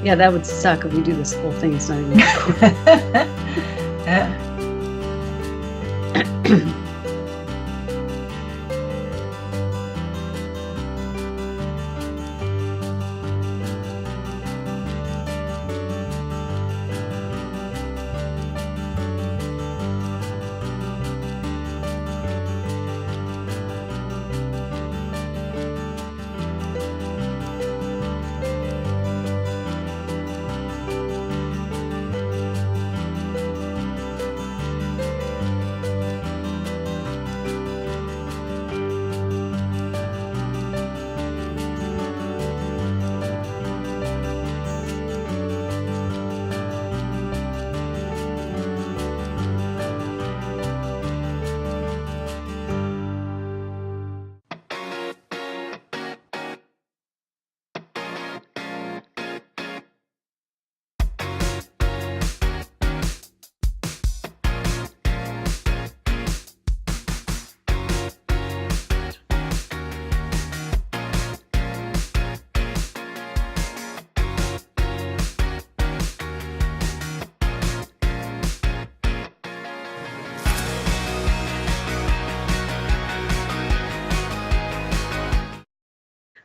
Yeah, that would suck if we do this whole thing. It's not even recorded. Yeah.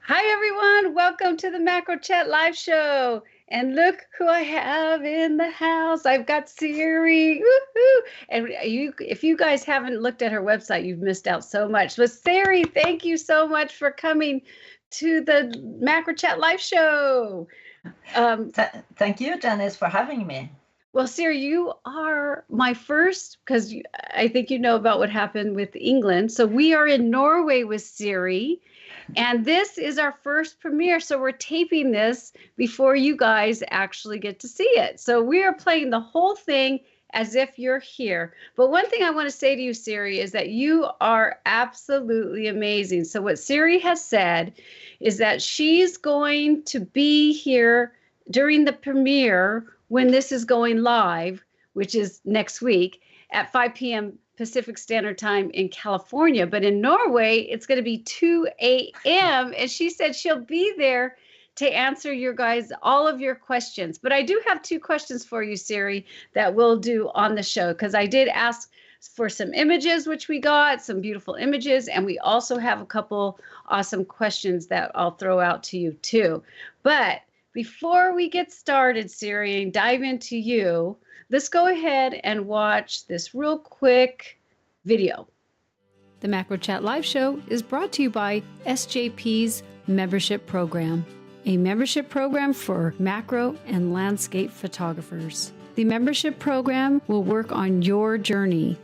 Hi, everyone. Welcome to the Macro Chat live show. And look who I have in the house. I've got Siri. Woohoo! And if you guys haven't looked at her website, you've missed out so much. So Siri, thank you so much for coming to the Macro Chat live show. Thank you, Janice, for having me. Well, Siri, you are my first, because I think you know about what happened with England. So we are in Norway with Siri. And this is our first premiere, so we're taping this before you guys actually get to see it. So we are playing the whole thing as if you're here. But one thing I want to say to you, Siri, is that you are absolutely amazing. So what Siri has said is that she's going to be here during the premiere when this is going live, which is next week at 5 p.m. Pacific Standard Time in California, but in Norway, it's going to be 2 a.m. And she said she'll be there to answer all of your questions. But I do have 2 questions for you, Siri, that we'll do on the show, because I did ask for some images, which we got, some beautiful images, and we also have a couple awesome questions that I'll throw out to you too. But before we get started, Siri, and dive into you, let's go ahead and watch this real quick video. The Macro Chat Live Show is brought to you by SJP's membership program, a membership program for macro and landscape photographers. The membership program will work on your journey.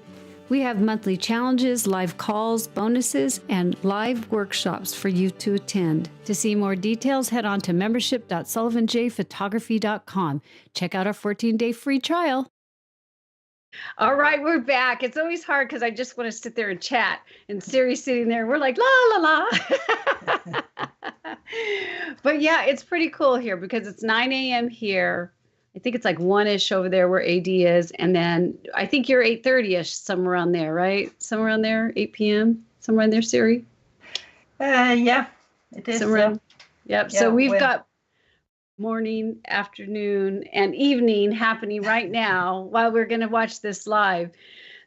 We have monthly challenges, live calls, bonuses, and live workshops for you to attend. To see more details, head on to membership.sullivanjphotography.com. Check out our 14-day free trial. All right, we're back. It's always hard because I just want to sit there and chat, and Siri's sitting there. We're like, la, la, la. But yeah, it's pretty cool here because it's 9 a.m. here. I think it's like 1-ish over there where AD is. And then I think you're 8:30-ish, somewhere around there, right? Somewhere around there, 8 p.m., somewhere in there, Siri? Yeah, it is. Somewhere around. Yep. Yeah, so we've got morning, afternoon, and evening happening right now while we're going to watch this live.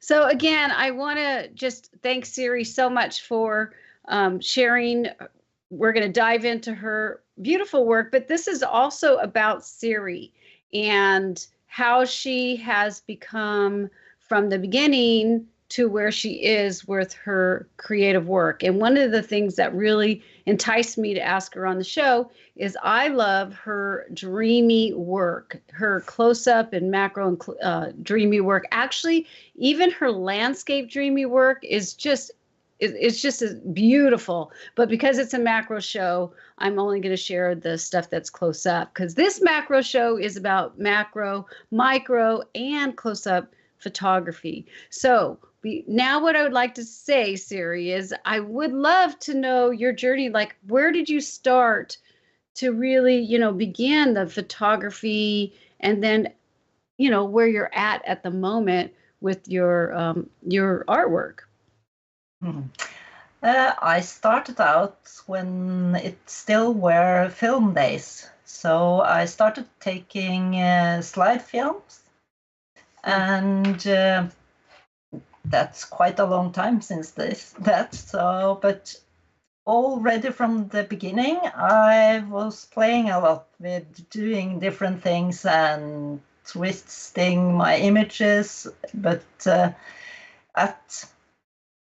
So again, I want to just thank Siri so much for sharing. We're going to dive into her beautiful work, but this is also about Siri and how she has become from the beginning to where she is with her creative work. And one of the things that really enticed me to ask her on the show is I love her dreamy work, her close-up and macro and dreamy work. Actually, even her landscape dreamy work is just it's just beautiful. But because it's a macro show, I'm only going to share the stuff that's close up, because this macro show is about macro, micro, and close up photography. So now what I would like to say, Siri, is I would love to know your journey. Like, where did you start to really, begin the photography, and then, where you're at the moment with your artwork? I started out when it still were film days. So I started taking slide films, and that's quite a long time since that. So, but already from the beginning, I was playing a lot with doing different things and twisting my images, but at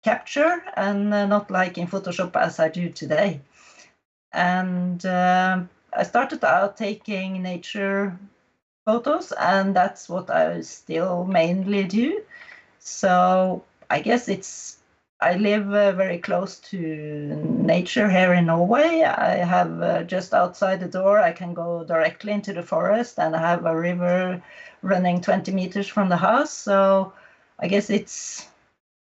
capture and not like in Photoshop as I do today. And I started out taking nature photos, and that's what I still mainly do. So I guess I live very close to nature here in Norway. I have just outside the door, I can go directly into the forest, and I have a river running 20 meters from the house. So I guess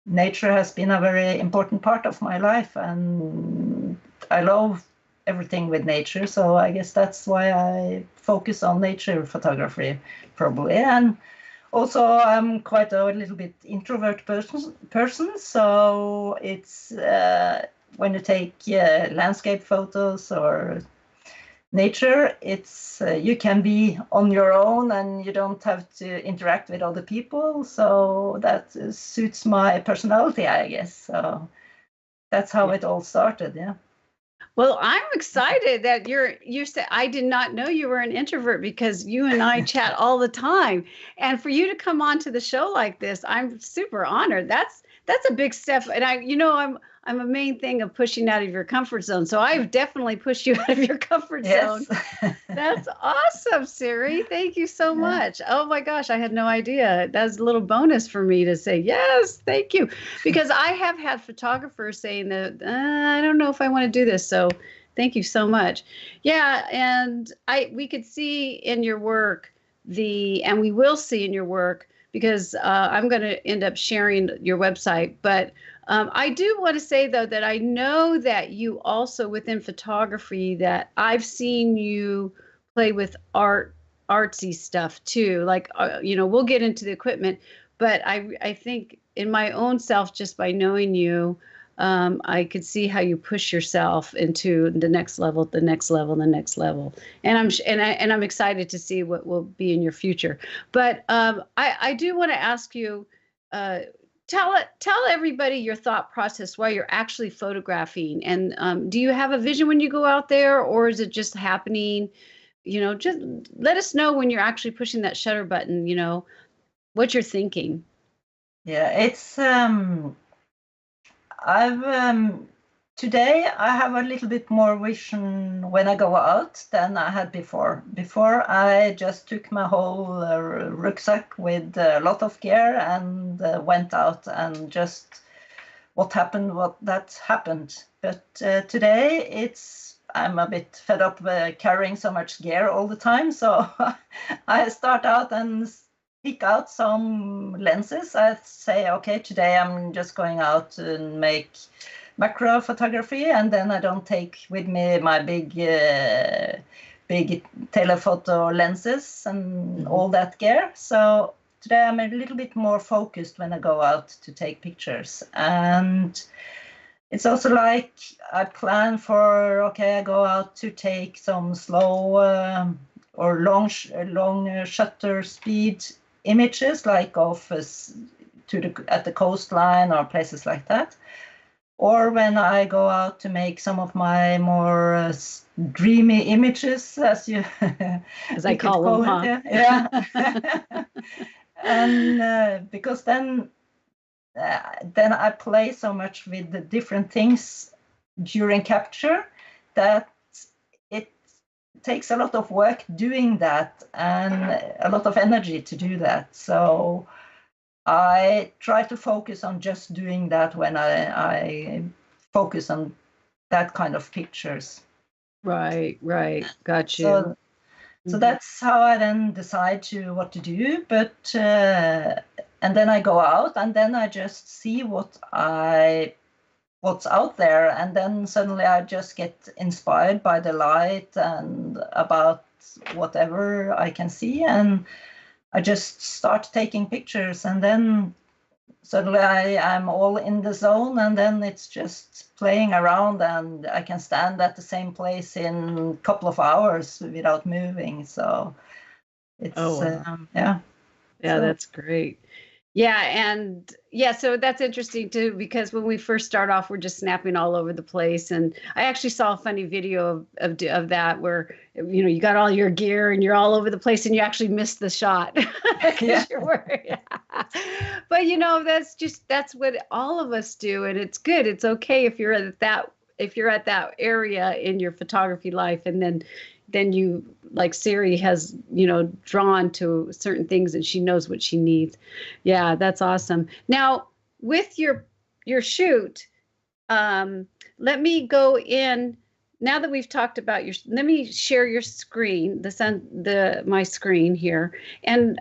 nature has been a very important part of my life, and I love everything with nature. So I guess that's why I focus on nature photography, probably. And also, I'm quite a little bit introvert person, so it's when you take landscape photos or nature, it's you can be on your own and you don't have to interact with other people. So that suits my personality, I guess. So that's how it all started. Yeah. Well, I'm excited that you said I did not know you were an introvert, because you and I chat all the time. And for you to come on to the show like this, I'm super honored. That's a big step. And I'm a main thing of pushing out of your comfort zone. So I've definitely pushed you out of your comfort zone. That's awesome, Siri. Thank you so much. Oh my gosh, I had no idea. That's a little bonus for me to say, yes, thank you. Because I have had photographers saying that, I don't know if I want to do this. So thank you so much. Yeah, and we could see in your work and we will see in your work, because I'm going to end up sharing your website. But I do want to say, though, that I know that you also, within photography, that I've seen you play with artsy stuff too. Like, we'll get into the equipment, but I think in my own self, just by knowing you, I could see how you push yourself into the next level, the next level, the next level. And I'm excited to see what will be in your future. But I do want to ask you, tell everybody your thought process while you're actually photographing. And do you have a vision when you go out there, or is it just happening? Just let us know when you're actually pushing that shutter button, what you're thinking. Yeah, it's today I have a little bit more vision when I go out than I had before. Before I just took my whole rucksack with a lot of gear and went out, and just what happened. But today I'm a bit fed up carrying so much gear all the time. So I start out and pick out some lenses. I say, okay, today I'm just going out and make macro photography, and then I don't take with me my big telephoto lenses and all that gear. So today I'm a little bit more focused when I go out to take pictures. And it's also like I plan for, okay, I go out to take some slow or long shutter speed images, like at the coastline or places like that. Or when I go out to make some of my more dreamy images, as I call them, it, yeah. And because then I play so much with the different things during capture that it takes a lot of work doing that and a lot of energy to do that. So I try to focus on just doing that when I focus on that kind of pictures. Right. Got you. So that's how I then decide what to do. But and then I go out, and then I just see what's out there, and then suddenly I just get inspired by the light and about whatever I can see, and I just start taking pictures. And then suddenly I'm all in the zone, and then it's just playing around, and I can stand at the same place in a couple of hours without moving. So it's Yeah, that's great. Yeah, and yeah, so that's interesting too, because when we first start off, we're just snapping all over the place. And I actually saw a funny video of that where, you know, you got all your gear and you're all over the place and you actually missed the shot because you're worried. But you know, that's what all of us do, and it's good. It's okay if you're at that area in your photography life, and then you, like Siri has, you know, drawn to certain things and she knows what she needs. Yeah, that's awesome. Now with your shoot, let me go in now that we've talked about let me share your screen, my screen here. And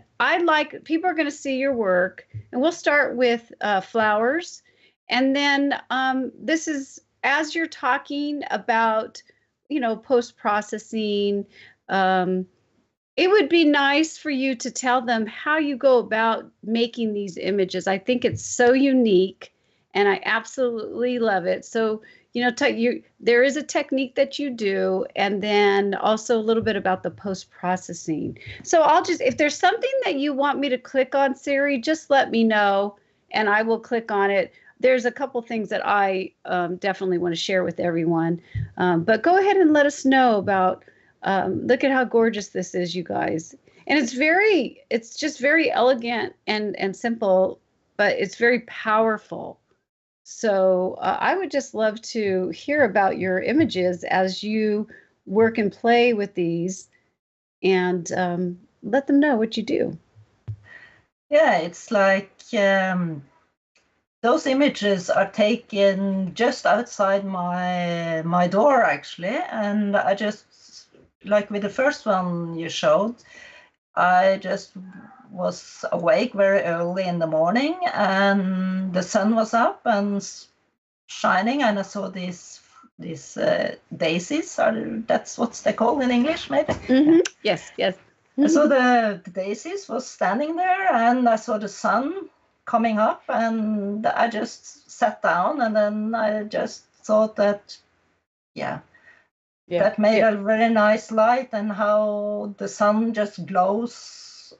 people are going to see your work, and we'll start with flowers. And then this is as you're talking about, you know, post-processing, it would be nice for you to tell them how you go about making these images. I think it's so unique and I absolutely love it. So, you know, there is a technique that you do, and then also a little bit about the post-processing. So if there's something that you want me to click on, Siri, just let me know and I will click on it. There's a couple things that I definitely want to share with everyone. But go ahead and let us know about, look at how gorgeous this is, you guys. And it's just very elegant and simple, but it's very powerful. So I would just love to hear about your images as you work and play with these, and let them know what you do. Yeah, it's like those images are taken just outside my door, actually. And I just, like with the first one you showed, I just was awake very early in the morning, and the sun was up and shining, and I saw these daisies. That's what they're called in English, maybe? Mm-hmm. Yes. I saw the daisies was standing there, and I saw the sun coming up, and I just sat down, and then I just thought that, that made a very nice light, and how the sun just glows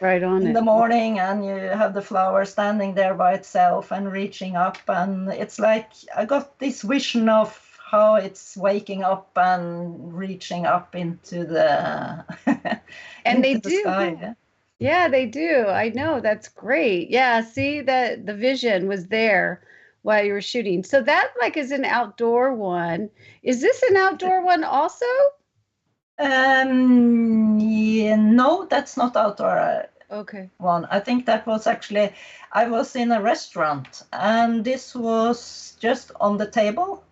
right on in the morning, and you have the flower standing there by itself and reaching up, and it's like I got this vision of how it's waking up and reaching up into the and into the sky. Yeah, they do. I know. That's great. Yeah, see that the vision was there while you were shooting. So that is an outdoor one. Is this an outdoor one also? Yeah, no, that's not outdoor. Okay. One. I think that was actually, I was in a restaurant, and this was just on the table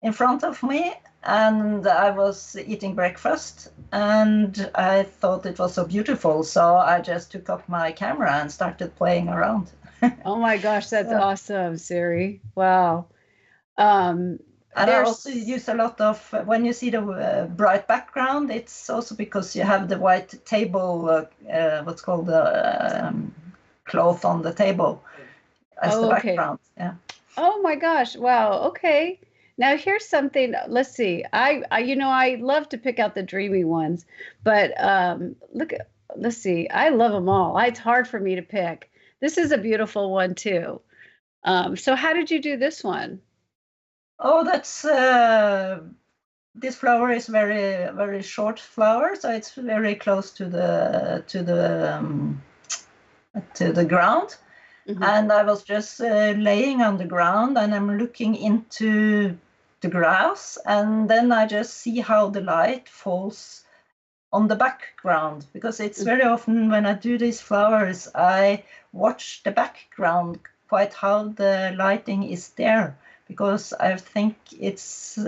in front of me, and I was eating breakfast, and I thought it was so beautiful, so I just took up my camera and started playing around. Oh my gosh, that's awesome, Siri. Wow. And I also use a lot of, when you see the bright background, it's also because you have the white table, what's called the cloth on the table as the background. Yeah. Oh my gosh. Wow. Okay. Now here's something. Let's see. I love to pick out the dreamy ones, but let's see. I love them all. It's hard for me to pick. This is a beautiful one too. So how did you do this one? Oh, that's this flower is very, very short flower, so it's very close to the ground. Mm-hmm. And I was just laying on the ground, and I'm looking into the grass, and then I just see how the light falls on the background, because it's very often when I do these flowers, I watch the background, quite how the lighting is there, because I think it's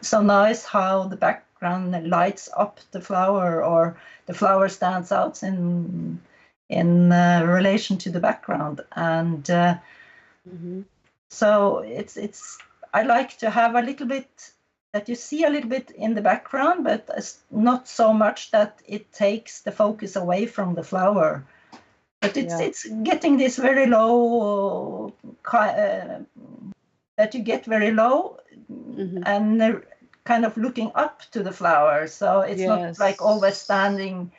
so nice how the background lights up the flower, or the flower stands out in relation to the background. And so it's I like to have a little bit that you see a little bit in the background, but not so much that it takes the focus away from the flower. But it's getting this very low, that you get very low, and kind of looking up to the flower. So it's not like always standing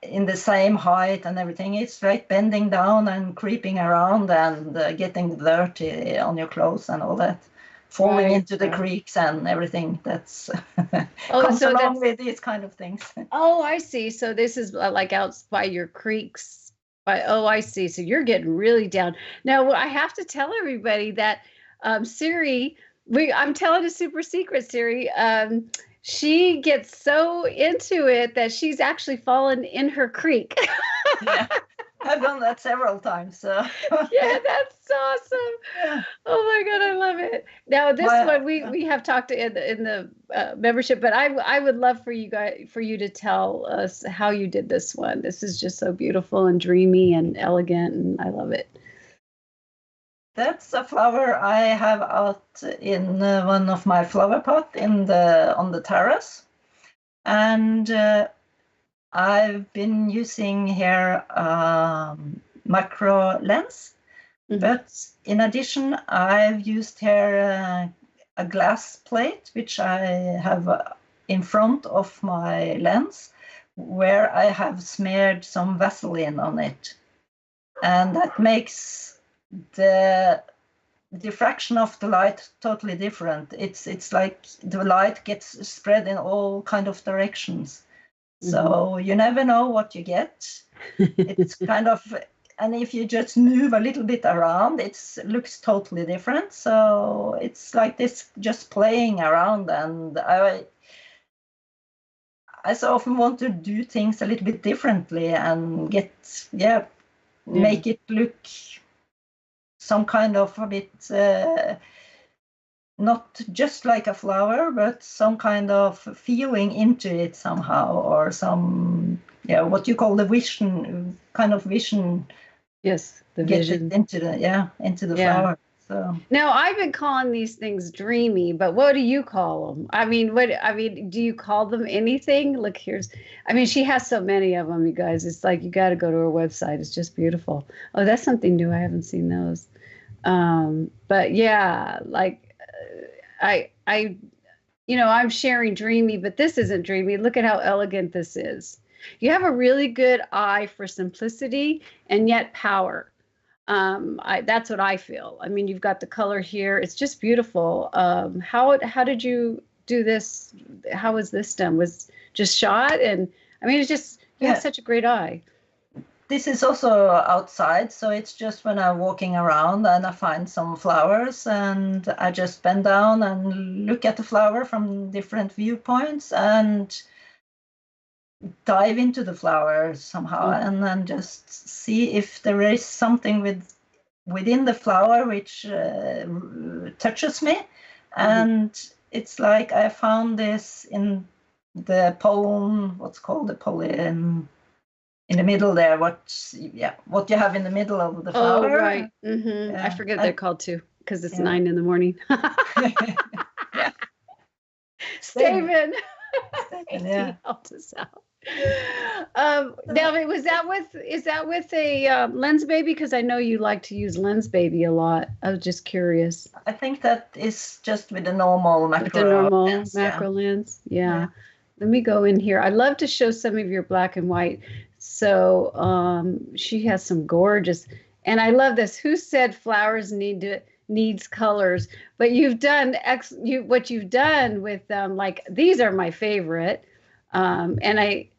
in the same height and everything. It's like bending down and creeping around and getting dirty on your clothes and all that, falling into the creeks and everything that's comes along with these kind of things. Oh, I see. So this is like out by your creeks. I see. So you're getting really down. Now, I have to tell everybody that Siri, I'm telling a super secret, Siri. She gets so into it that she's actually fallen in her creek. Yeah, I've done that several times. So yeah, that's awesome. Yeah. Oh my God, I love it. Now this one we have talked in the membership, but I would love for you to tell us how you did this one. This is just so beautiful and dreamy and elegant, and I love it. That's a flower I have out in one of my flower pot on the terrace, and I've been using here macro lens, but in addition I've used here a glass plate which I have in front of my lens, where I have smeared some Vaseline on it, and that makes the diffraction of the light totally different. It's like the light gets spread in all kind of directions. So you never know what you get. It's kind of, and if you just move a little bit around, it looks totally different. So it's like this, just playing around, and I so often want to do things a little bit differently and make it look some kind of a bit, not just like a flower, but some kind of feeling into it somehow, or some, what you call the vision, kind of vision. Yes, the vision. Into the flower. So now I've been calling these things dreamy, but what do you call them? I mean, do you call them anything? Look, she has so many of them, you guys. It's like, you got to go to her website. It's just beautiful. Oh, that's something new. I haven't seen those. But yeah, like I'm sharing dreamy, but this isn't dreamy. Look at how elegant this is. You have a really good eye for simplicity and yet power. That's what I feel. I mean, you've got the color here. It's just beautiful. How did you do this? How was this done? Was just shot? And I mean, it's just, you have such a great eye. This is also outside, so it's just when I'm walking around and I find some flowers, and I just bend down and look at the flower from different viewpoints and dive into the flower somehow, and then just see if there is something within the flower which touches me. And it's like I found this in the pollen, what's called the pollen, in the middle there, what you have in the middle of the flower. Oh, right. I forget they're called too, because it's 9 in the morning. Staven. Yeah. Helped us out. Now, is that with a Lensbaby? Because I know you like to use Lensbaby a lot. I was just curious. I think that is just with the normal macro lens. Yeah. Let me go in here. I'd love to show some of your black and white. So she has some gorgeous, and I love this. Who said flowers needs colors? But you've done what you've done with them. Like, these are my favorite, and I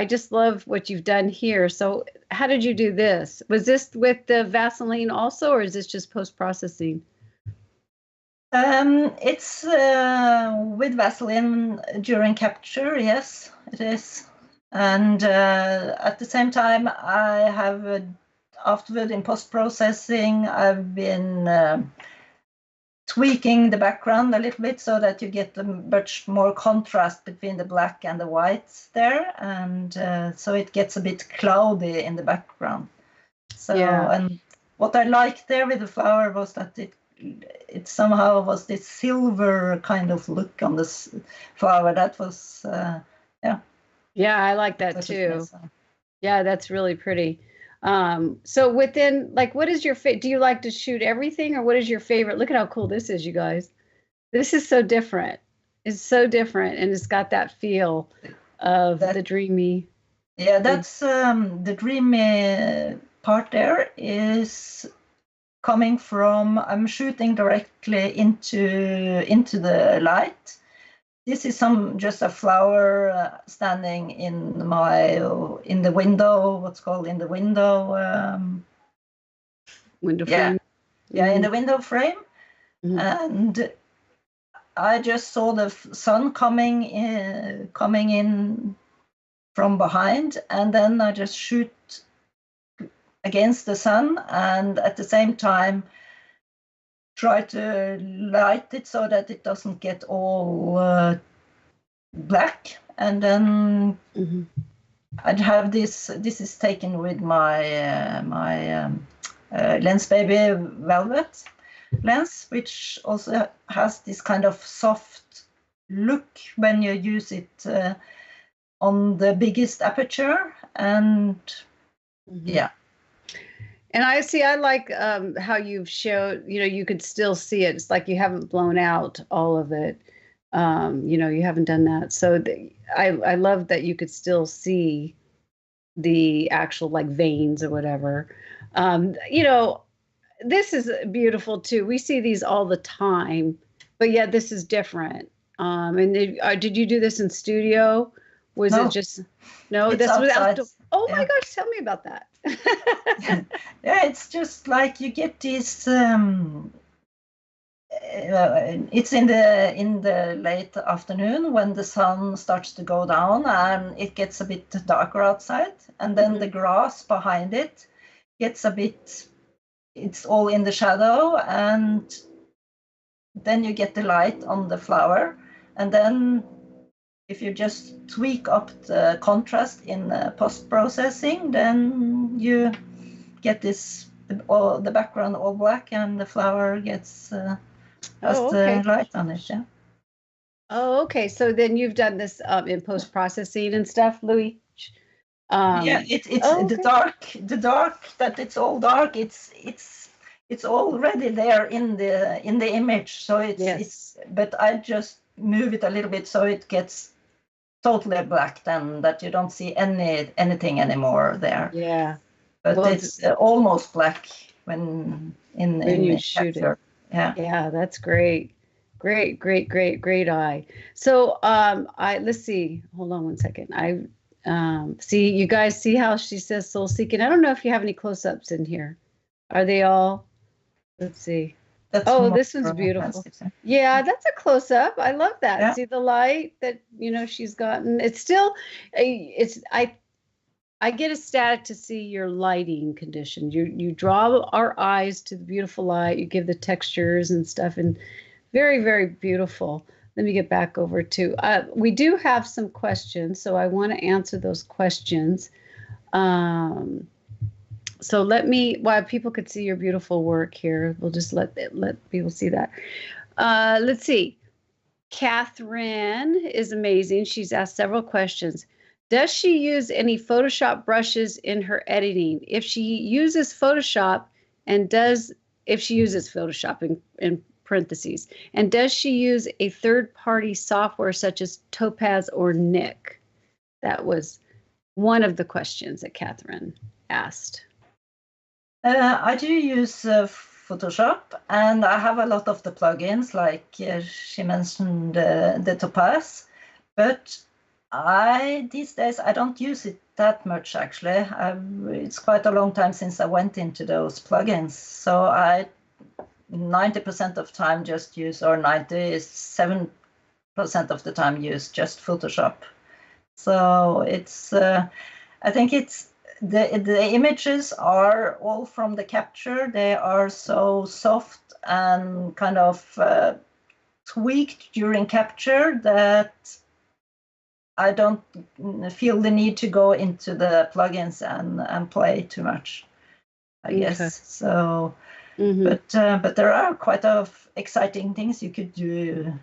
just love what you've done here. So how did you do this? Was this with the Vaseline also, or is this just post-processing? It's with Vaseline during capture. Yes, it is. And at the same time, I have afterward in post-processing, I've been tweaking the background a little bit so that you get a much more contrast between the black and the white there, and so it gets a bit cloudy in the background. So and what I liked there with the flower was that it somehow was this silver kind of look on this flower. That was Yeah, I like that too. Yeah, that's really pretty. So within, like, what is your do you like to shoot everything, or what is your favorite? Look at how cool this is, you guys. This is so different. It's so different, and it's got that feel of the dreamy. Yeah, that's the dreamy part there is coming from, I'm shooting directly into the light. This is just a flower standing in the window, what's called in the window. Window frame. Yeah, in the window frame. And I just saw the sun coming in from behind, and then I just shoot against the sun, and at the same time try to light it so that it doesn't get all black. And then I'd have this is taken with my Lensbaby Velvet lens, which also has this kind of soft look when you use it on the biggest aperture. And yeah. And I like how you've showed, you could still see it. It's like you haven't blown out all of it. You haven't done that. So I love that you could still see the actual like veins or whatever. This is beautiful too. We see these all the time, but yeah, this is different. And did you do this in studio? Was it just no? This was outdoor. Oh my gosh! Tell me about that. Yeah, it's just like you get this. It's in the late afternoon when the sun starts to go down and it gets a bit darker outside, and then the grass behind it gets a bit. It's all in the shadow, and then you get the light on the flower, and then if you just tweak up the contrast in post-processing, then you get the background all black, and the flower gets the light on it. Yeah. Oh, okay. So then you've done this in post-processing and stuff, Louis? Yeah, it's the dark that it's all dark. It's already there in the image. So it's but I just move it a little bit so it gets totally black, then that you don't see anything anymore there. Yeah. But it's almost black when you shoot it. Yeah. Yeah, that's great. Great eye. So let's see. Hold on one second. See, you guys see how she says soul seeking? I don't know if you have any close-ups in here. Are they all? Let's see. This one's beautiful. Yeah, that's a close-up. I love that. Yeah. See the light that she's gotten. It's still I get ecstatic to see your lighting conditions. You draw our eyes to the beautiful light. You give the textures and stuff, and very, very beautiful. Let me get back over to, we do have some questions, so I want to answer those questions. So while people could see your beautiful work here, we'll just let people see that. Let's see. Catherine is amazing. She's asked several questions. Does she use any Photoshop brushes in her editing? If she uses Photoshop, if she uses Photoshop in parentheses, and does she use a third-party software such as Topaz or Nik? That was one of the questions that Catherine asked. I do use Photoshop, and I have a lot of the plugins, like she mentioned the Topaz, but these days I don't use it that much actually. It's quite a long time since I went into those plugins, so I 90% of time just use, or 97% of the time use just Photoshop. So it's I think it's the images are all from the capture. They are so soft and kind of tweaked during capture that I don't feel the need to go into the plugins and play too much, I guess. So, but there are quite exciting things you could do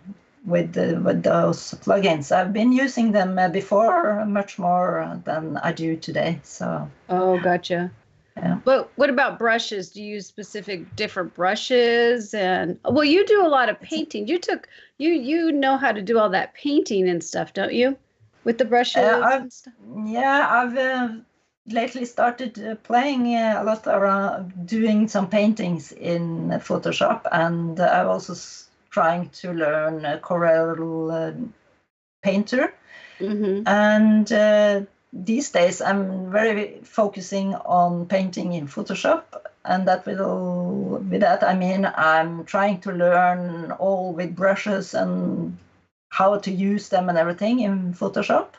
with those plugins. I've been using them before much more than I do today. So. Oh, gotcha. Yeah. But what about brushes? Do you use specific different brushes? And well, you do a lot of painting. You know how to do all that painting and stuff, don't you? With the brushes and stuff. Yeah, I've lately started playing a lot around doing some paintings in Photoshop, and I'm also trying to learn Corel Painter. And these days I'm very focusing on painting in Photoshop, and with that I mean I'm trying to learn all with brushes and how to use them and everything in Photoshop.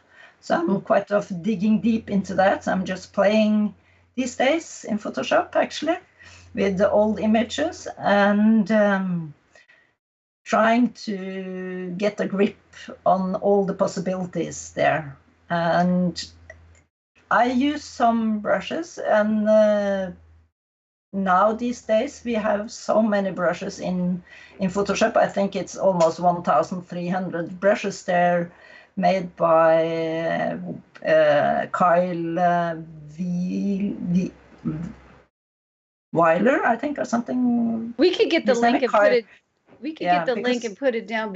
So I'm quite digging deep into that. I'm just playing these days in Photoshop actually with the old images and trying to get a grip on all the possibilities there. And I use some brushes, and now these days we have so many brushes in Photoshop. I think it's almost 1,300 brushes there made by Kyle Weiler, I think, or something. We could get the link and put it. We could get the link and put it down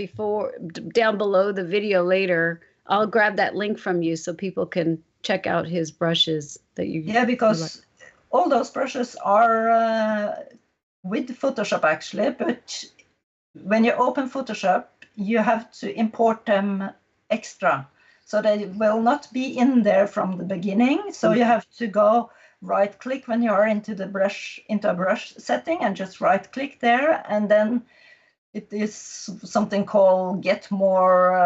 below the video later. I'll grab that link from you so people can check out his brushes that you. Yeah, because all those brushes are with Photoshop actually, but when you open Photoshop, you have to import them extra. So they will not be in there from the beginning. So you have to go right click when you are into a brush setting and just right click there, and then it is something called get more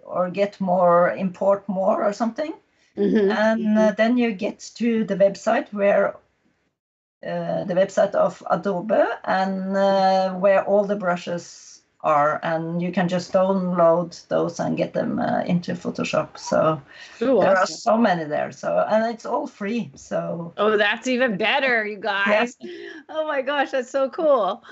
or get more, import more or something. And then you get to the website where the website of Adobe, and where all the brushes are, and you can just download those and get them into Photoshop. So there are so many there. So, and it's all free. So that's even better, you guys. Yes. Oh my gosh, that's so cool.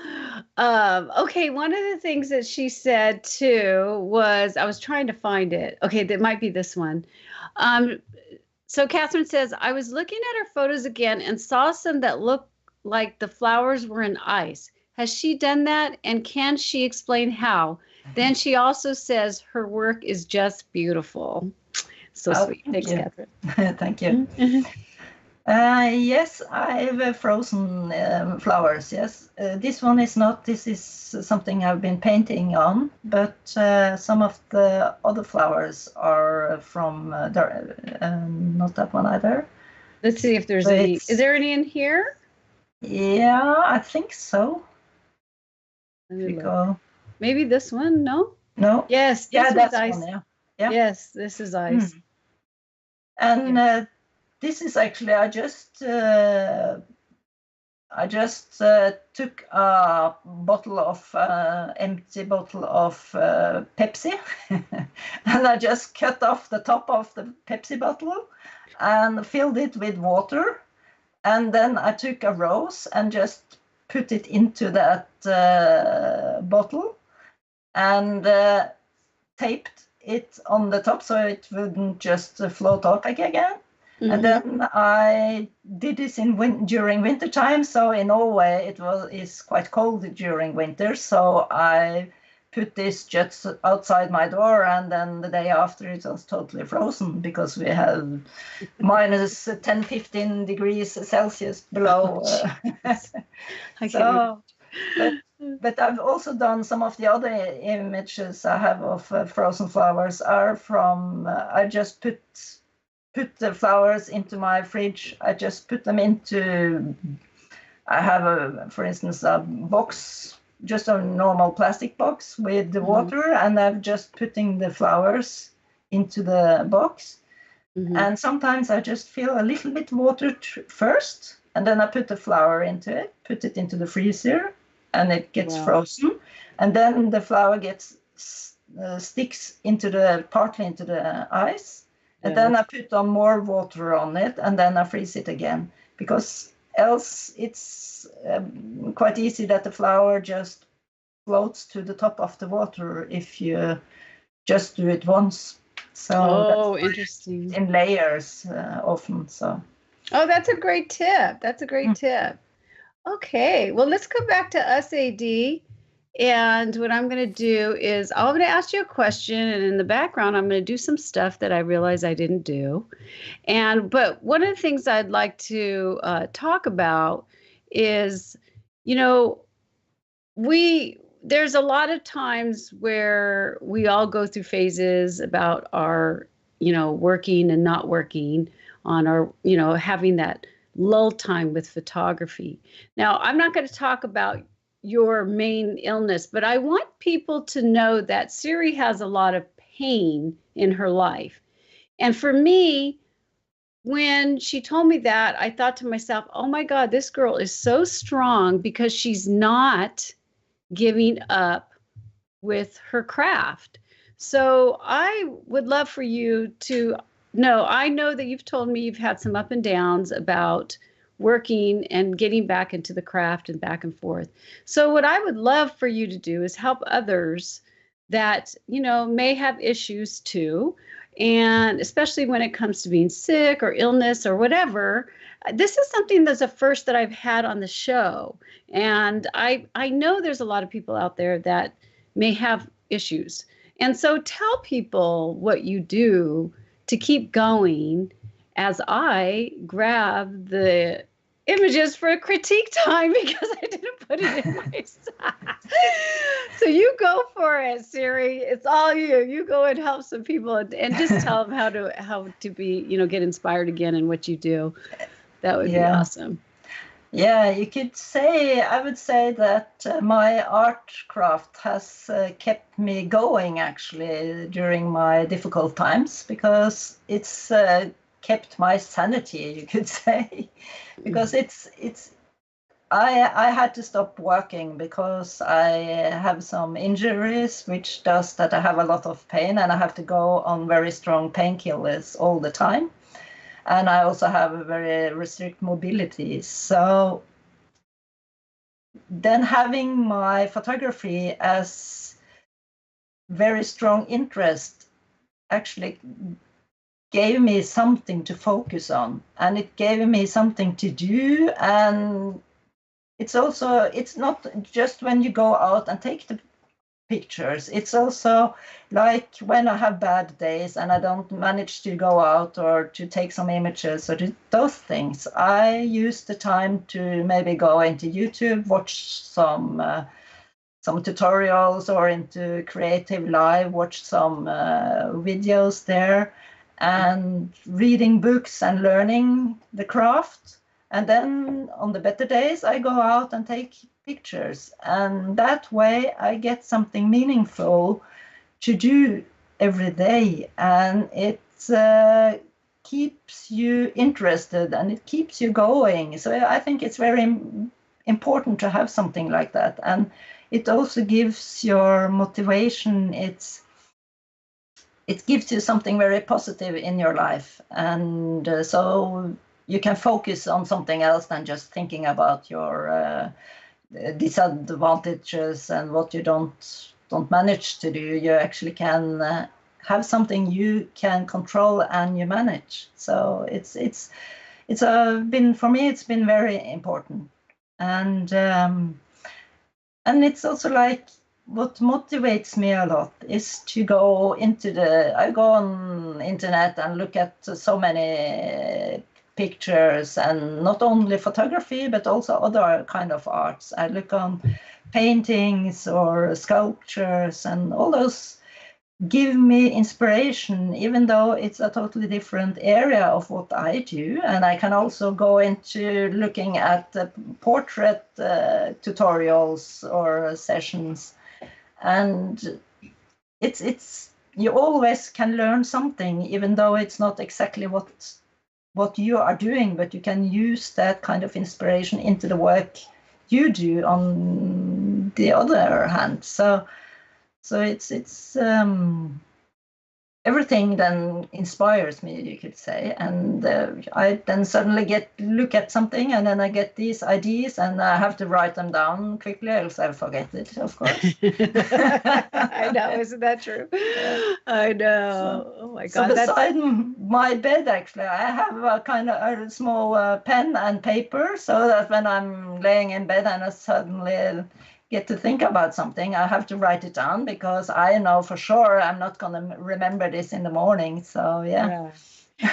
Okay, one of the things that she said too was, I was trying to find it. Okay, that might be this one. So Catherine says, I was looking at her photos again and saw some that looked like the flowers were in ice. Has she done that? And can she explain how? Then she also says her work is just beautiful. So sweet. Thanks, Catherine. Thank you. Yes, I have frozen flowers. Yes, this one is not. This is something I've been painting on, but some of the other flowers are from not that one either. Let's see if there's any. Is there any in here? Yeah, I think so. Maybe this one? No. No. Yes. Yeah, that's ice. One, yeah. Yes, this is ice. And this is actually I just took a empty bottle of Pepsi, and I just cut off the top of the Pepsi bottle and filled it with water, and then I took a rose and just put it into that bottle and taped it on the top so it wouldn't just float up again. And then I did this during winter time. So in Norway it's quite cold during winter. So I put this just outside my door, and then the day after it was totally frozen because we had minus 10, 15 degrees Celsius below. But I've also done some of the other images I have of frozen flowers are from, I just put the flowers into my fridge. I just put them into, I have, for instance, a box, just a normal plastic box with the water, and I'm just putting the flowers into the box. And sometimes I just fill a little bit water first, and then I put the flower into it, put it into the freezer, and it gets frozen. And then the flower sticks partly into the ice. And then I put on more water on it, and then I freeze it again, because else it's quite easy that the flower just floats to the top of the water if you just do it once. So interesting. In layers often. So Oh, that's a great tip. That's a great tip. Okay, well, let's come back to us, AD. And what I'm going to do is I'm going to ask you a question, and in the background, I'm going to do some stuff that I realize I didn't do. But one of the things I'd like to talk about is, you know, there's a lot of times where we all go through phases about our, working and not working on our, having that lull time with photography. Now, I'm not going to talk about your main illness, but I want people to know that Siri has a lot of pain in her life. And for me, when she told me that, I thought to myself, oh my God, this girl is so strong because she's not giving up with her craft. So I would love for you to know, I know that you've told me you've had some up and downs about working and getting back into the craft and back and forth. So what I would love for you to do is help others that, may have issues too. And especially when it comes to being sick or illness or whatever, this is something that's a first that I've had on the show. And I know there's a lot of people out there that may have issues. And so tell people what you do to keep going as I grab the images for a critique time because I didn't put it in my So you go for it, Siri. It's all you. You go and help some people and just tell them how to be, get inspired again in what you do. That would be awesome. Yeah, I would say that my art craft has kept me going actually during my difficult times because it's kept my sanity, you could say, because I had to stop working because I have some injuries, which does that I have a lot of pain and I have to go on very strong painkillers all the time. And I also have a very restricted mobility. So then having my photography as very strong interest actually gave me something to focus on, and it gave me something to do. And it's not just when you go out and take the pictures, it's also like when I have bad days and I don't manage to go out or to take some images or those things, I use the time to maybe go into YouTube, watch some tutorials, or into Creative Live, watch some videos there, and reading books and learning the craft. And then on the better days, I go out and take pictures. And that way I get something meaningful to do every day. And it keeps you interested and it keeps you going. So I think it's very important to have something like that. And it also gives your motivation. It gives you something very positive in your life. And so you can focus on something else than just thinking about your disadvantages and what you don't manage to do. You actually can have something you can control and you manage. So it's been, for me, it's been very important. And it's also like, what motivates me a lot is to go I go on internet and look at so many pictures, and not only photography but also other kind of arts. I look on paintings or sculptures, and all those give me inspiration, even though it's a totally different area of what I do. And I can also go into looking at portrait tutorials or sessions, and it's you always can learn something, even though it's not exactly what you are doing, but you can use that kind of inspiration into the work you do on the other hand. So it's everything then inspires me, you could say. And I then suddenly look at something, and then I get these ideas, and I have to write them down quickly, else I forget it, of course. I know, isn't that true? Yeah. I know. Oh my God. So beside my bed, actually, I have a kind of a small pen and paper, so that when I'm laying in bed and I suddenly get to think about something, I have to write it down, because I know for sure I'm not going to remember this in the morning. So yeah.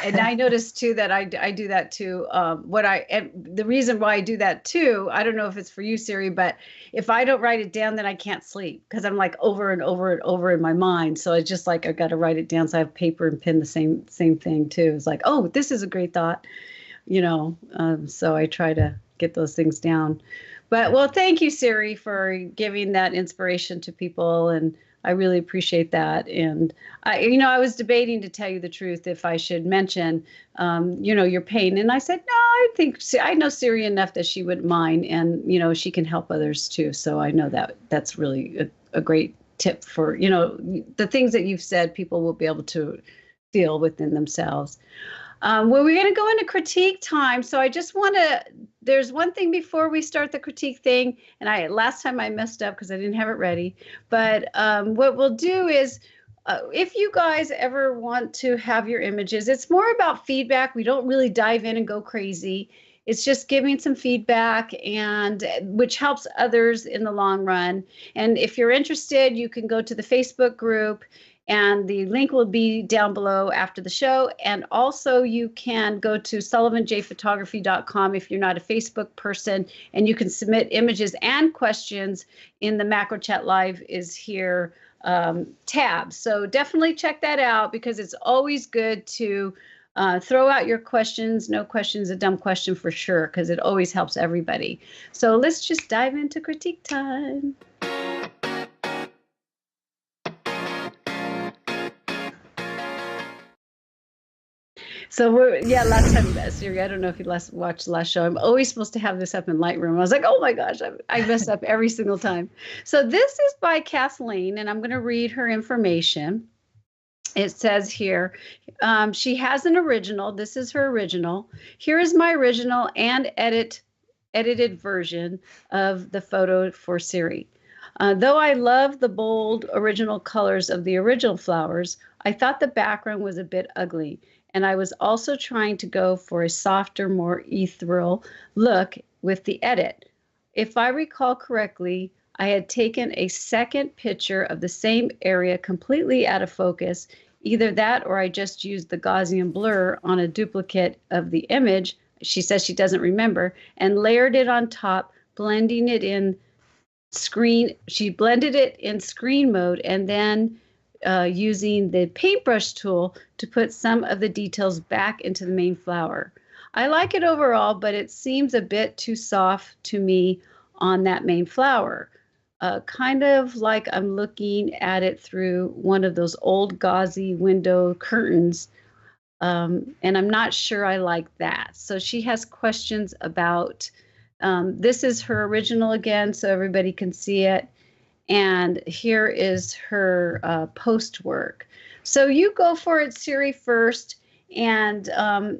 And I noticed too that I do that too. And the reason why I do that too, I don't know if it's for you, Siri, but if I don't write it down, then I can't sleep, because I'm like over and over and over in my mind. So it's just like I got to write it down. So I have paper and pen, the same thing too. It's like, oh, this is a great thought, so I try to get those things down. But well, thank you, Siri, for giving that inspiration to people, and I really appreciate that. And I was debating, to tell you the truth, if I should mention, your pain. And I said, no, I know Siri enough that she wouldn't mind, and she can help others too. So I know that that's really a great tip for the things that you've said. People will be able to feel within themselves. Well, we're going to go into critique time. So I just want to, there's one thing before we start the critique thing. And last time I messed up because I didn't have it ready. But what we'll do is, if you guys ever want to have your images, it's more about feedback. We don't really dive in and go crazy. It's just giving some feedback, and which helps others in the long run. And if you're interested, you can go to the Facebook group, and the link will be down below after the show. And also you can go to sullivanjphotography.com if you're not a Facebook person, and you can submit images and questions in the Macro Chat Live is here tab. So definitely check that out, because it's always good to throw out your questions. No question's a dumb question, for sure, because it always helps everybody. So let's just dive into critique time. So last time, Siri, I don't know if you watched the last show. I'm always supposed to have this up in Lightroom. I was like, oh my gosh, I mess up every single time. So this is by Kathleen, and I'm going to read her information. It says here, she has an original. This is her original. Here is my original and edited version of the photo for Siri. Though I love the bold original colors of the original flowers, I thought the background was a bit ugly. And I was also trying to go for a softer, more ethereal look with the edit. If I recall correctly, I had taken a second picture of the same area completely out of focus. Either that, or I just used the Gaussian blur on a duplicate of the image. She says she doesn't remember, and layered it on top, blending it in screen. She blended it in screen mode, and then using the paintbrush tool to put some of the details back into the main flower. I like it overall, but it seems a bit too soft to me on that main flower. Kind of like I'm looking at it through one of those old gauzy window curtains, and I'm not sure I like that. So she has questions about, this is her original again, so everybody can see it. And here is her post work. So you go for it, Siri, first. And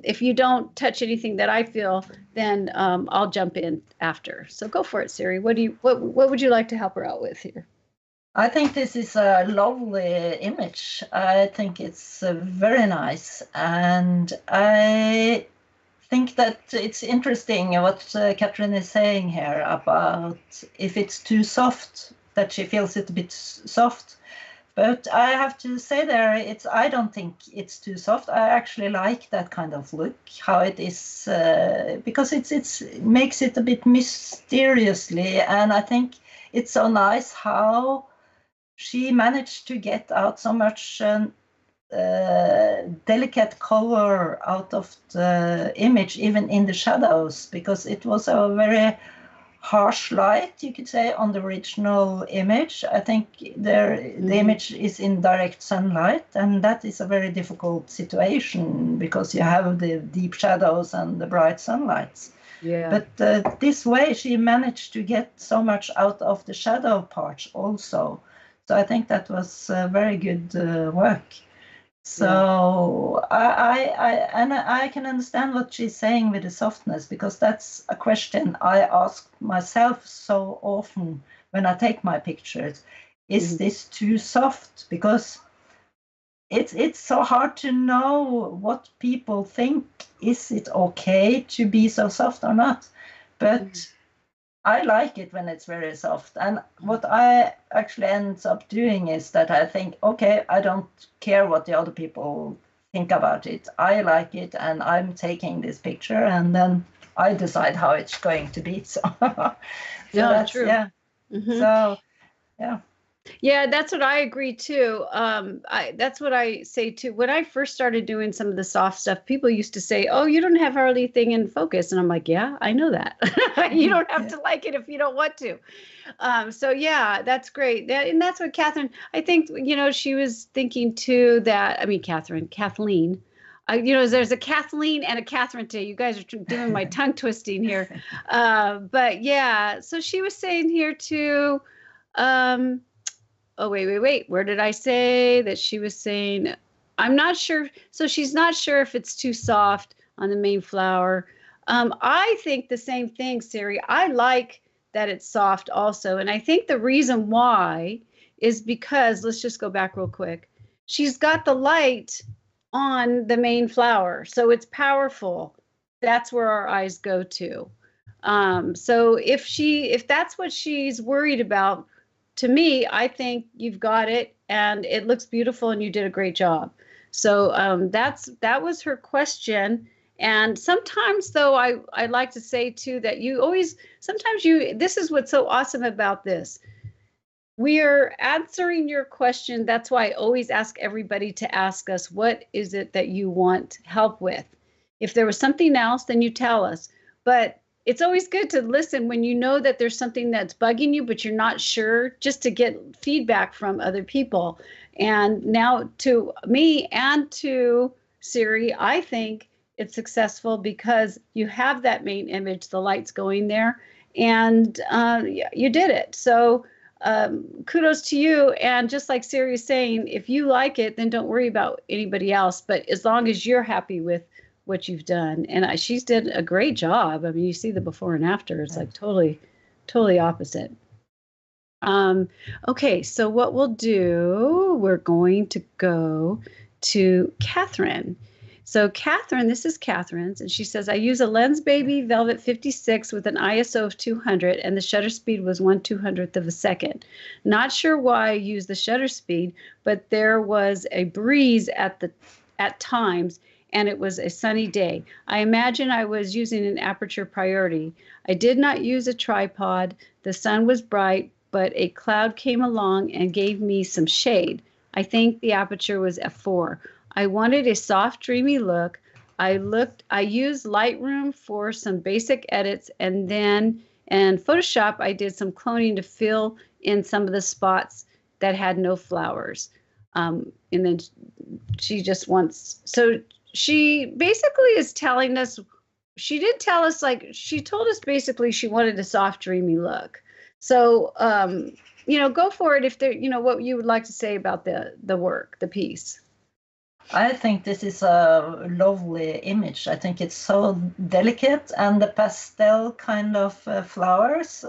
if you don't touch anything that I feel, then I'll jump in after. So go for it, Siri. What would you like to help her out with here? I think this is a lovely image. I think it's very nice. And I think that it's interesting what Catherine is saying here about if it's too soft, that she feels it a bit soft. But I have to say I don't think it's too soft. I actually like that kind of look, how it is, because it makes it a bit mysteriously. And I think it's so nice how she managed to get out so much delicate color out of the image, even in the shadows, because it was a very harsh light, you could say, on the original image. I think the image is in direct sunlight, and that is a very difficult situation because you have the deep shadows and the bright sunlights. Yeah. But this way she managed to get so much out of the shadow parts also. So I think that was very good work. So I can understand what she's saying with the softness, because that's a question I ask myself so often when I take my pictures. Is this too soft? Because it's so hard to know what people think. Is it okay to be so soft or not? But I like it when it's very soft. And what I actually ends up doing is that I think, okay, I don't care what the other people think about it. I like it, and I'm taking this picture, and then I decide how it's going to be. So, that's true. Yeah. So, yeah. Yeah, that's what I agree too. That's what I say too. When I first started doing some of the soft stuff, people used to say, "Oh, you don't have hardly anything in focus," and I'm like, "Yeah, I know that. You don't have to like it if you don't want to." So yeah, that's great. And that's what Catherine. I think she was thinking too. Kathleen. There's a Kathleen and a Catherine today. You guys are doing my tongue twisting here. But yeah, so she was saying here too. Oh, wait. Where did I say that she was saying, I'm not sure. So she's not sure if it's too soft on the main flower. I think the same thing, Siri. I like that it's soft also. And I think the reason why is because, let's just go back real quick. She's got the light on the main flower. So it's powerful. That's where our eyes go to. So if that's what she's worried about, to me, I think you've got it, and it looks beautiful, and you did a great job. So that was her question. And sometimes, though, I like to say too that this is what's so awesome about this. We are answering your question. That's why I always ask everybody to ask us, what is it that you want help with? If there was something else, then you tell us. But it's always good to listen when you know that there's something that's bugging you, but you're not sure, just to get feedback from other people. And now, to me and to Siri, I think it's successful because you have that main image, the light's going there, and you did it. So kudos to you. And just like Siri is saying, if you like it, then don't worry about anybody else. But as long as you're happy with what you've done, and she's did a great job. I mean, you see the before and after. It's like totally opposite. Okay, so what we'll do, we're going to go to Catherine. So Catherine, this is Catherine's, and she says, I use a Lensbaby Velvet 56 with an ISO of 200, and the shutter speed was 1/200th of a second. Not sure why I used the shutter speed, but there was a breeze at times, and it was a sunny day. I imagine I was using an aperture priority. I did not use a tripod. The sun was bright, but a cloud came along and gave me some shade. I think the aperture was f4. I wanted a soft, dreamy look. I used Lightroom for some basic edits, and then in Photoshop, I did some cloning to fill in some of the spots that had no flowers. And then she just wants, so she basically is telling us, she told us basically she wanted a soft, dreamy look. So, go for it if there, what you would like to say about the work, the piece. I think this is a lovely image. I think it's so delicate, and the pastel kind of flowers,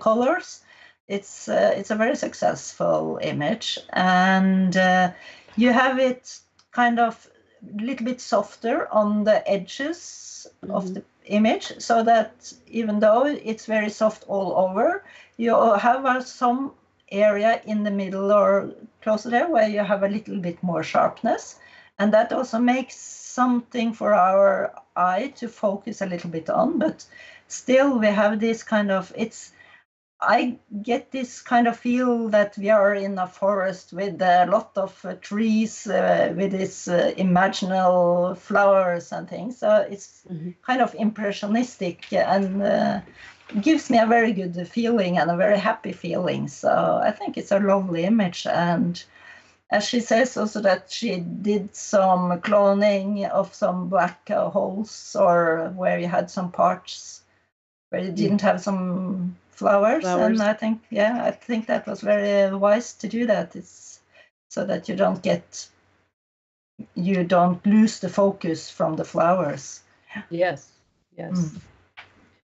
colors. It's a very successful image, and you have it kind of a little bit softer on the edges of the image, so that even though it's very soft all over, you have some area in the middle or closer there where you have a little bit more sharpness, and that also makes something for our eye to focus a little bit on. But still we have this kind of, I get this kind of feel that we are in a forest with a lot of trees with these imaginal flowers and things. So it's kind of impressionistic, and gives me a very good feeling and a very happy feeling. So I think it's a lovely image. And as she says also that she did some cloning of some black holes, or where you had some parts where you didn't have some flowers. And I think that was very wise to do that. It's so that you don't get you don't lose the focus from the flowers. Yes. Yes.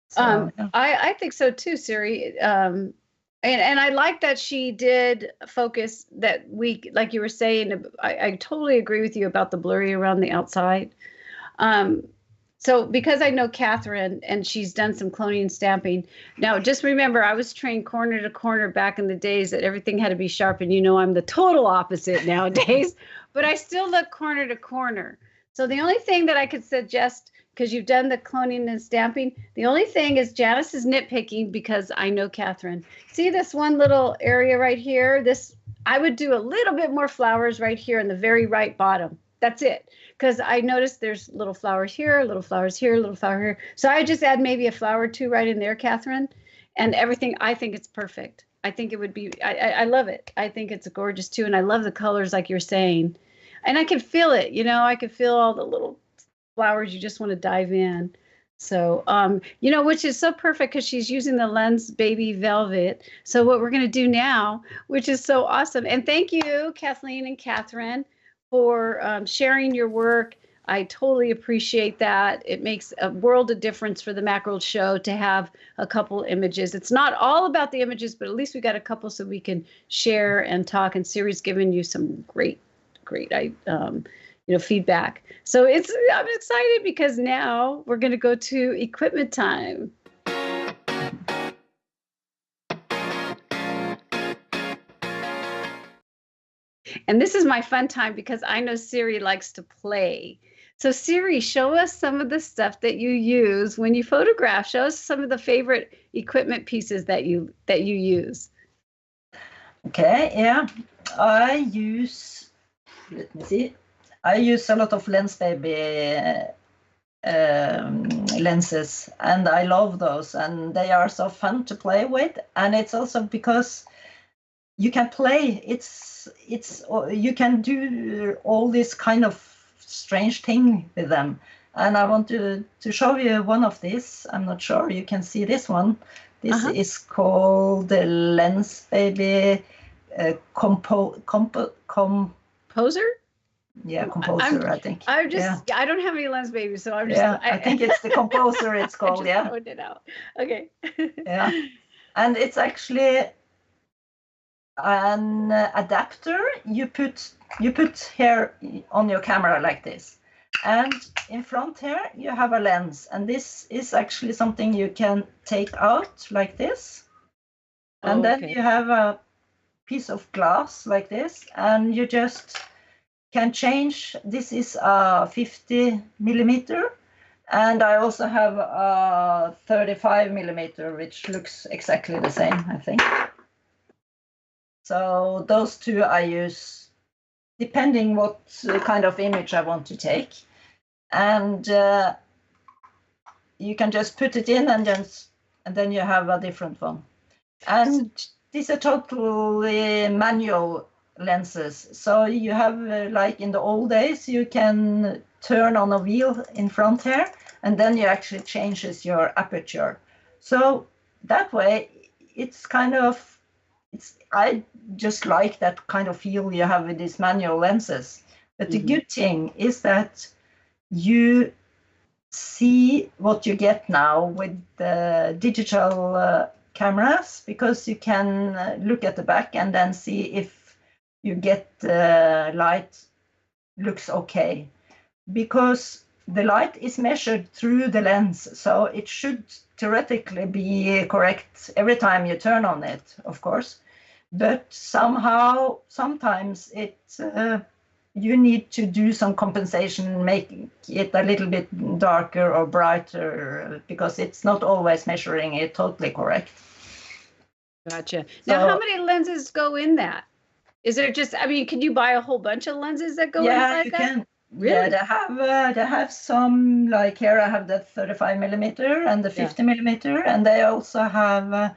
So, yeah. I think so too, Siri. And I like that she did focus that week, like you were saying. I totally agree with you about the blurry around the outside. So because I know Catherine and she's done some cloning and stamping. Now, just remember, I was trained corner to corner back in the days that everything had to be sharp. And I'm the total opposite nowadays, but I still look corner to corner. So the only thing that I could suggest, because you've done the cloning and stamping, the only thing is Janice is nitpicking because I know Catherine. See this one little area right here? I would do a little bit more flowers right here in the very right bottom. That's it. Because I noticed there's little flowers here, little flowers here, little flower here. So I just add maybe a flower or two right in there, Catherine, and everything. I think it's perfect. I think it would be, I love it. I think it's gorgeous too. And I love the colors like you're saying. And I can feel it, I can feel all the little flowers. You just want to dive in. So, which is so perfect because she's using the Lensbaby Velvet. So what we're going to do now, which is so awesome. And thank you, Kathleen and Catherine, for sharing your work. I totally appreciate that. It makes a world of difference for the Mackerel Show to have a couple images. It's not all about the images, but at least we got a couple so we can share and talk. And Siri's given you some great feedback. So I'm excited because now we're going to go to equipment time. And this is my fun time because I know Siri likes to play. So Siri, show us some of the stuff that you use when you photograph. Show us some of the favorite equipment pieces that you use. Okay, yeah. I use a lot of Lensbaby lenses, and I love those, and they are so fun to play with. And it's also because you can play. You can do all this kind of strange thing with them. And I want to show you one of these. I'm not sure you can see this one. This is called the Lensbaby Composer? Yeah, composer, I think. I don't have any Lensbaby, so I'm just. Yeah, I think it's the composer. It's called. I just it out. Okay. Yeah, and it's actually an adapter you put here on your camera like this, and in front here you have a lens, and this is actually something you can take out like this, and then you have a piece of glass like this, and you just can change. This is a 50 millimeter, and I also have a 35 millimeter, which looks exactly the same, I think. So those two I use depending what kind of image I want to take. And you can just put it in and then you have a different one. And these are totally manual lenses. So you have, like in the old days, you can turn on a wheel in front here, and then you actually changes your aperture. So that way, I just like that kind of feel you have with these manual lenses. But the good thing is that you see what you get now with the digital cameras, because you can look at the back and then see if you get the light looks okay. Because the light is measured through the lens, so it should theoretically be correct every time you turn on it, of course. But sometimes you need to do some compensation, make it a little bit darker or brighter, because it's not always measuring it totally correct. Gotcha. Now, how many lenses go in that? Is there just, can you buy a whole bunch of lenses that go inside that? Yeah, you can. Really? Yeah, they have some, like here I have the 35 millimeter and the 50 millimeter, and they also have,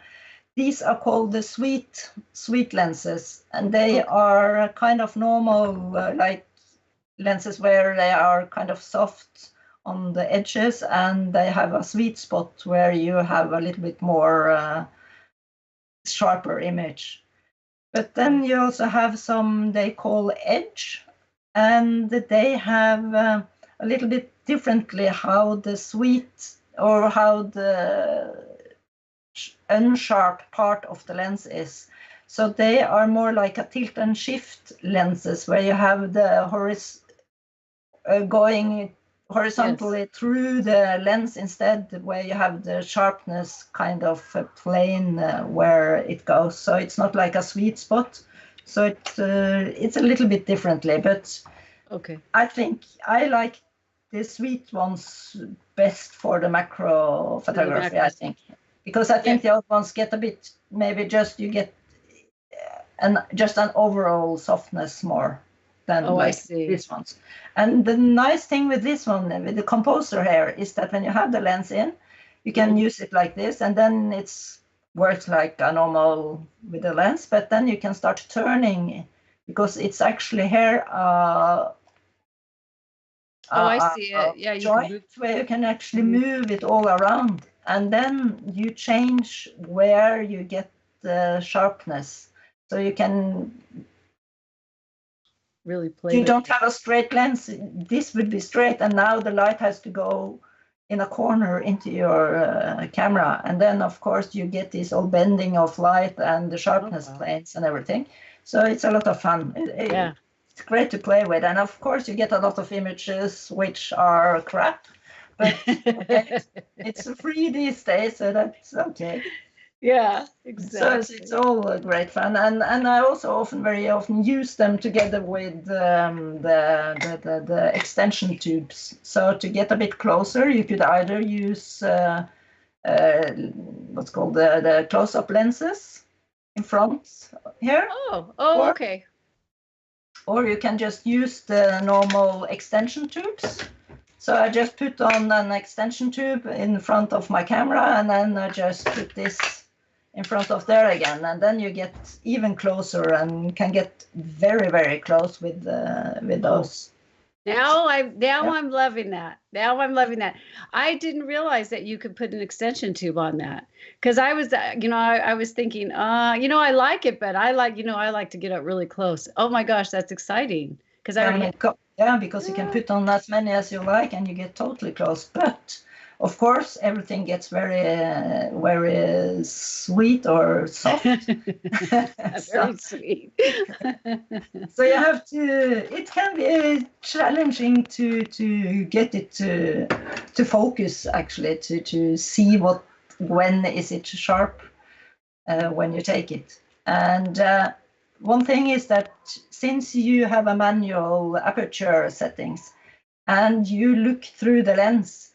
these are called the sweet lenses, and they are kind of normal, like lenses where they are kind of soft on the edges, and they have a sweet spot where you have a little bit more sharper image. But then you also have some they call edge, and they have a little bit differently how the sweet or how the unsharp part of the lens is. So they are more like a tilt and shift lenses where you have the going horizontally through the lens instead, where you have the sharpness kind of plane where it goes. So it's not like a sweet spot. So it's a little bit differently, but I think I like the sweet ones best for the macro photography, I think, because I think the other ones get a bit, maybe just you get just an overall softness more than like these ones. And the nice thing with this one, with the composer here, is that when you have the lens in, you can use it like this, and then it's works like a normal with the lens, but then you can start turning, because it's actually here I see it. Yeah, joint where you can actually move it all around, and then you change where you get the sharpness. So you can really play. You don't have a straight lens. This would be straight, and now the light has to go in a corner into your camera, and then of course you get this all bending of light and the sharpness planes and everything. So it's a lot of fun. It's great to play with, and of course you get a lot of images which are crap, but it's free these days, so that's okay. Yeah, exactly. So it's all great fun, and I also very often use them together with the extension tubes. So to get a bit closer, you could either use what's called the close-up lenses in front here. Okay. Or you can just use the normal extension tubes. So I just put on an extension tube in front of my camera, and then I just put this in front of there again, and then you get even closer and can get very, very close with those. Now I'm loving that. Now I'm loving that. I didn't realize that you could put an extension tube on that, because I was, I was thinking, I like it, but I like to get up really close. Oh my gosh, that's exciting. Because because you can put on as many as you like, and you get totally close. But of course, everything gets very, very sweet or soft. Very sweet. So you have to. It can be challenging to get it to focus, actually, to see when is it sharp when you take it. And one thing is that since you have a manual aperture settings and you look through the lens,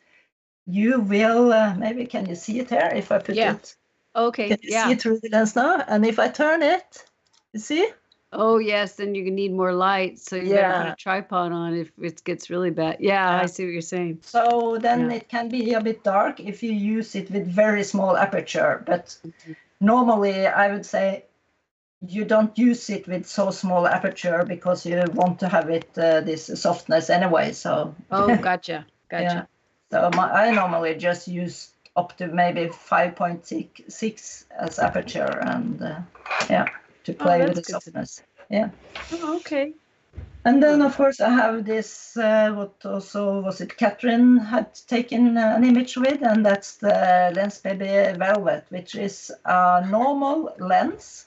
you will, maybe can you see it here if I put it? Okay, can you see it through the lens now? And if I turn it, you see? Oh, yes, then you need more light. So you better put a tripod on if it gets really bad. Yeah, I see what you're saying. So then it can be a bit dark if you use it with very small aperture. But normally I would say you don't use it with so small aperture because you want to have it this softness anyway. So gotcha. Yeah. So I normally just use up to maybe 5.6 as aperture, and to play with the softness. Yeah. Oh, okay. And then of course I have this what also was it Catherine had taken an image with, and that's the Lensbaby Velvet, which is a normal lens.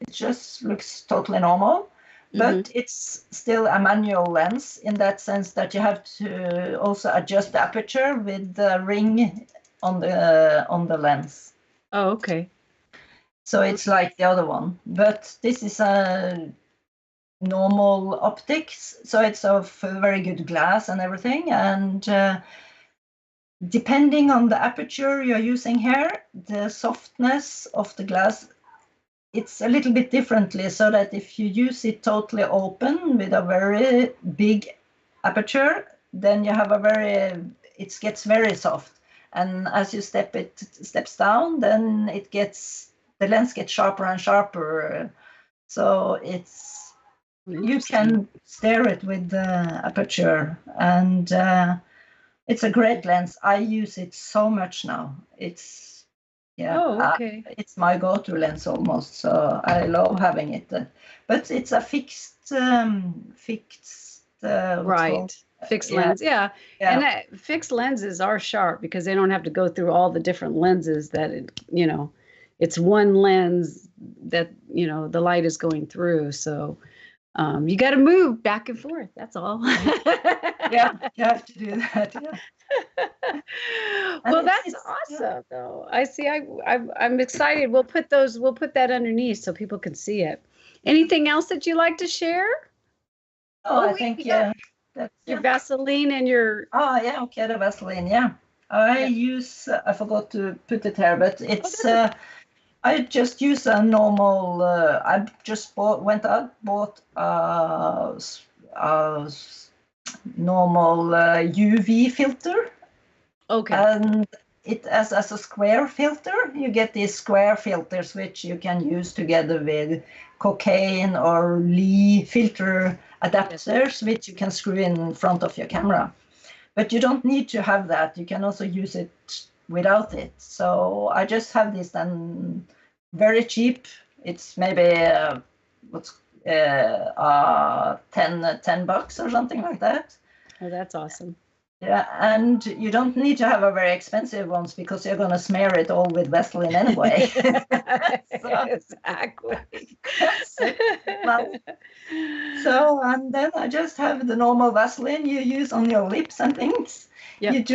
It just looks totally normal. But it's still a manual lens in that sense that you have to also adjust the aperture with the ring on the lens. Oh, okay. So it's like the other one, but this is a normal optics, so it's of very good glass and everything. And depending on the aperture you're using here, the softness of the glass, it's a little bit differently, so that if you use it totally open with a very big aperture, then you have it gets very soft. And as you steps down, then the lens gets sharper and sharper. So you can stare it with the aperture, and it's a great lens. I use it so much now. It's it's my go-to lens almost, so I love having it. But it's a fixed fixed. Right. Fixed lens. Yeah. And fixed lenses are sharp because they don't have to go through all the different lenses that, it's one lens that, the light is going through. So you got to move back and forth. That's all. Yeah, you have to do that. Yeah. Well, that's awesome, though. I see. I'm excited. We'll put that underneath so people can see it. Anything else that you like to share? I think that's your Vaseline and your. Oh yeah, okay, the Vaseline. Yeah, I use. I forgot to put it here, but it's. I just use a normal. I just bought a normal UV filter. Okay. And it as a square filter. You get these square filters which you can use together with cocaine or Lee filter adapters, which you can screw in front of your camera. But you don't need to have that. You can also use it without it. So I just have this then very cheap. It's maybe $10 or something like that. Oh, that's awesome. Yeah, and you don't need to have a very expensive ones because you're going to smear it all with Vaseline anyway. Exactly. So, and then I just have the normal Vaseline you use on your lips and things. Yep.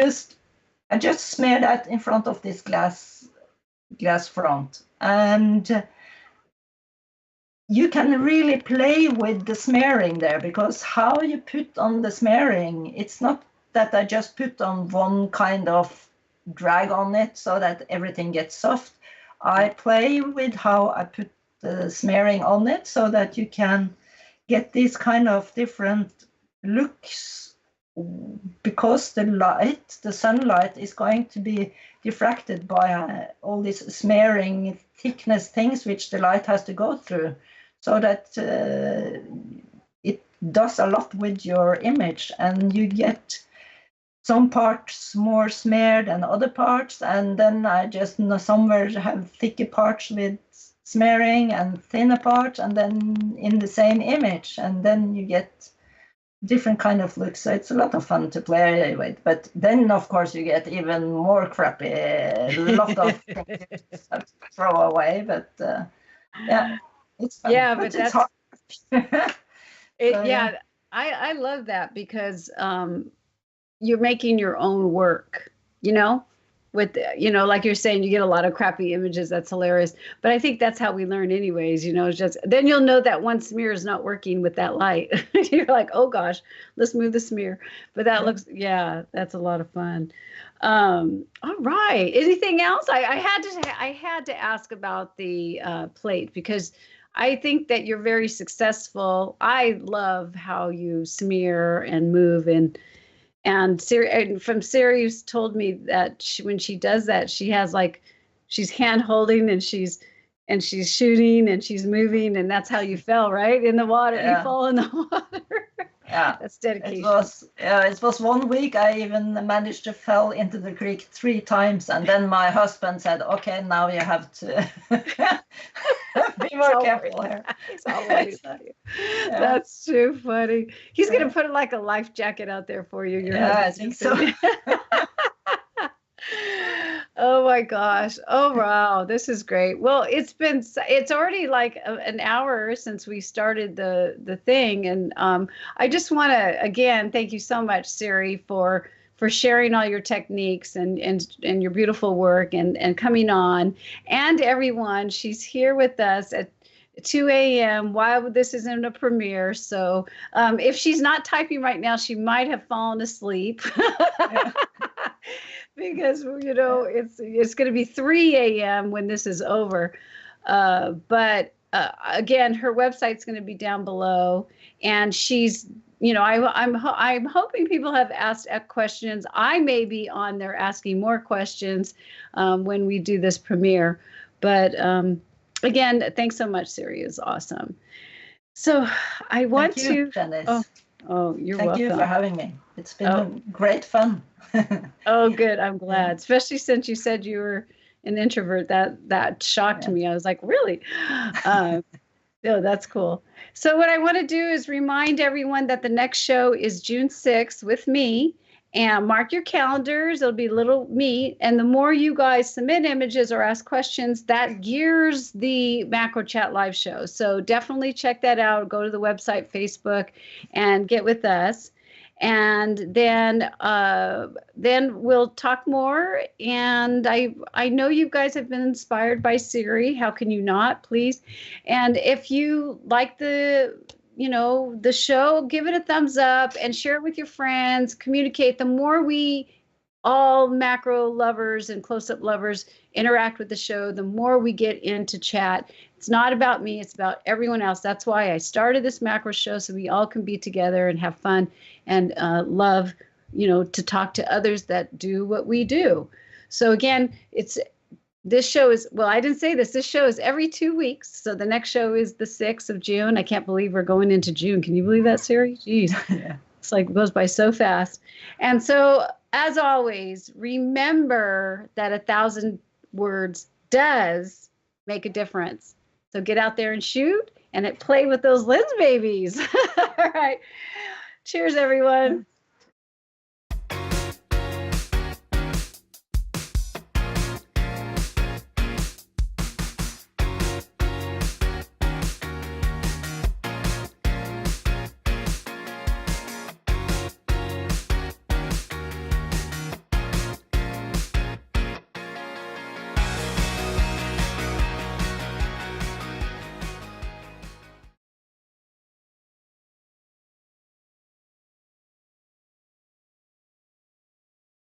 I just smear that in front of this glass front. And you can really play with the smearing there because how you put on the smearing, it's not that I just put on one kind of drag on it so that everything gets soft. I play with how I put the smearing on it so that you can get these kind of different looks because the sunlight is going to be diffracted by all these smearing thickness things which the light has to go through, so that it does a lot with your image, and you get some parts more smeared than other parts, and then I just somewhere have thicker parts with smearing and thinner parts, and then in the same image, and then you get different kind of looks. So it's a lot of fun to play with. But then, of course, you get even more crappy, a lot of things you just have to throw away. But yeah, it's fun. Yeah, but it's hard. Yeah, I love that because you're making your own work, with, like you're saying, you get a lot of crappy images. That's hilarious. But I think that's how we learn anyways, just then you'll know that one smear is not working with that light. You're like, oh gosh, let's move the smear. But that looks, that's a lot of fun. All right. Anything else? I had to ask about the plate because I think that you're very successful. I love how you smear and move and Siri, from Siri, who's told me that when she does that, she has she's hand holding and she's shooting and she's moving, and that's how you fell, right? In the water. Yeah. You fall in the water. Yeah. That's dedication. It was 1 week I even managed to fall into the creek 3 times, and then my husband said, okay, now you have to be more careful here. That's too funny. He's going to put like a life jacket out there for you. I think so. Oh my gosh. Oh, wow. This is great. Well, it's already like an hour since we started the thing. And I just want to, again, thank you so much, Siri, for sharing all your techniques and your beautiful work and coming on. And everyone, she's here with us at 2 a.m. while this is in a premiere. So if she's not typing right now, she might have fallen asleep. Because, it's going to be 3 a.m. when this is over. But again, her website's going to be down below. And she's, I'm hoping people have asked questions. I may be on there asking more questions when we do this premiere. But again, thanks so much, Siri. It's awesome. So I want Thank you, Janice. Oh, you're welcome. Thank you for having me. It's been great fun. Oh, good. I'm glad. Especially since you said you were an introvert. That shocked me. I was like, really? Oh, that's cool. So what I want to do is remind everyone that the next show is June 6th with me. And mark your calendars. It'll be little me. And the more you guys submit images or ask questions, that gears the Macro Chat live show. So definitely check that out. Go to the website, Facebook, and get with us. And then we'll talk more. And I know you guys have been inspired by Siri. How can you not? Please. And if you like the show, give it a thumbs up and share it with your friends. Communicate. The more we all macro lovers and close-up lovers interact with the show, the more we get into chat. It's not about me, it's about everyone else. That's why I started this macro show, so we all can be together and have fun and love, to talk to others that do what we do. So again, this show is, well, I didn't say this. This show is every 2 weeks. So the next show is the 6th of June. I can't believe we're going into June. Can you believe that, Siri? Jeez. Yeah. It's like it goes by so fast. And so, as always, remember that 1,000 words does make a difference. So get out there and shoot and play with those lens babies. All right. Cheers, everyone.